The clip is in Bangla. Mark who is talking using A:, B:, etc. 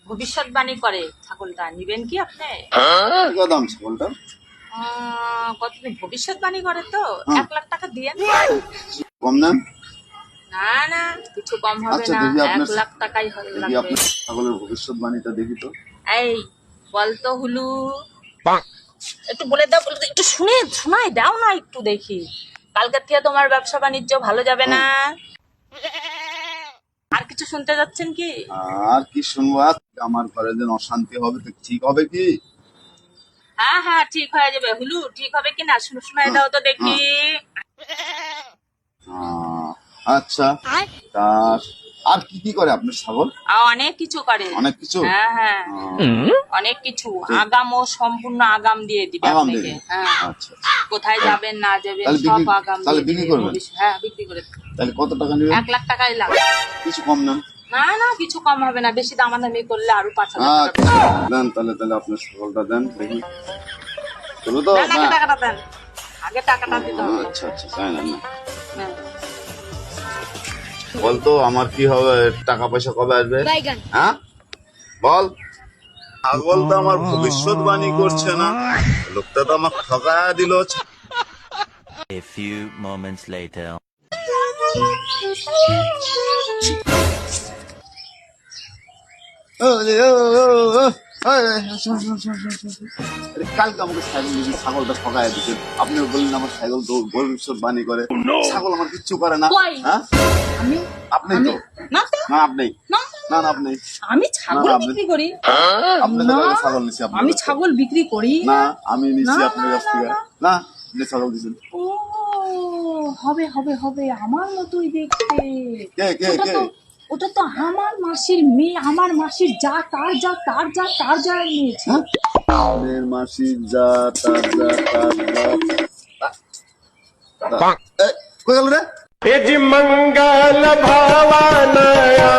A: ভবিষ্যৎবাণী করে ছাগলটা, নিবেন কি আপনি?
B: কত দাম ছাগলটা?
A: কতদিন ভবিষ্যৎবাণী করে তো 1,00,000 টাকা দিয়ে।
B: কম দাম?
A: না না, কিছু কম হবে
B: আচ্ছা,
A: না,
B: দেখি আপনার
A: 1,00,000 টাকাই
B: দেখি
A: লাগবে।
B: আপনার ছাগলের ভবিষ্যৎবাণীটা দেখি তো।
A: এই বলতো হুলু, একটু বলে দাও, একটু শোনাই দাও না একটু দেখি। কালকের থেকে তোমার ব্যবসা বাণিজ্য ভালো যাবে না। আর কিছু শুনতে যাচ্ছেন কি?
B: আর কি শুনবো? আমার ঘরে যেন অশান্তি হবে, তো ঠিক হবে কি?
A: হ্যাঁ হ্যাঁ, ঠিক হয়ে যাবে হুলু, ঠিক হবে কি না শোনাই দাও তো দেখি।
B: আচ্ছা, তা আর কি কি করে আপনার ছাগল?
A: অনেক কিছু করে।
B: অনেক কিছু?
A: হ্যাঁ হ্যাঁ, অনেক কিছু। আগাম ও সম্পূর্ণ আগাম দিয়ে দিবে
B: আগাম
A: আপনাকে।
B: দেবে?
A: হ্যাঁ,
B: আচ্ছা,
A: কোথায় যাবেন না যাবেন
B: তাহলে
A: সব
B: বিক্রি-
A: আগাম
B: তাহলে
A: দিয়ে
B: বিক্রি
A: দিবে।
B: করবেন?
A: হ্যাঁ, বিক্রি করে দেবে।
B: তাহলে কত টাকা নেবেন?
A: 1,00,000 টাকাই লাগবে।
B: কিছু কম নেন?
A: না না, কিছু কম হবে না, বেশি দামাদামি করলে আরো 5,000 টাকা।
B: আচ্ছা, দেন তাহলে আপনার ছাগলটা দেন দেখি। শুরু তো
A: দেন, আগে
B: না?
A: টাকাটা দেন, আগে টাকাটা দিতে হবে।
B: আচ্ছা আচ্ছা, তাই না?
A: হ্যাঁ।
B: বলতো আমার কি হবে, টাকা পয়সা কবে আসবে? হ্যাঁ বল। ছাগল তো আমার ভবিষ্যৎবাণী করছে না, লোকটা তো আমার ঠকা দিল।
C: A few moments later.
B: কালকে আমাকে ছাগল দিয়েছেন, ছাগলটা ঠকায় দিচ্ছেন। আপনি বললেন আমার ছাগল তো ভবিষ্যৎবাণী করে। ছাগল আমার কিচ্ছু করে না।
A: কই?
B: হ্যাঁ,
A: আমি
B: আপনি তো
A: না তো,
B: না, আপনি
A: না,
B: না না আপনি
A: আমি ছাগল
B: না, আপনি-
A: বিক্রি করি
B: আপনি তো কালকে ছাগল নিছি আপনার
A: আমি
B: কাছ থেকে।
A: ছাগল বিক্রি করি
B: না, আমি নিছি
A: না,
B: আপনার
A: না,
B: কাছ থেকে।
A: না,
B: না, আপনি ছাগল দিয়েছেন।
A: ও হবে হবে হবে, আমার মতোই দেখতে।
B: কে কে
A: ওটা
B: কে?
A: তো ওটা তো আমার মাসির মেয়ে, আমার মাসির যা তার যা তার যা তার যা নিয়েছে।
B: আপনার মাসির যা তার যা তার যা। কই গেল রে?
D: मंगल भावनया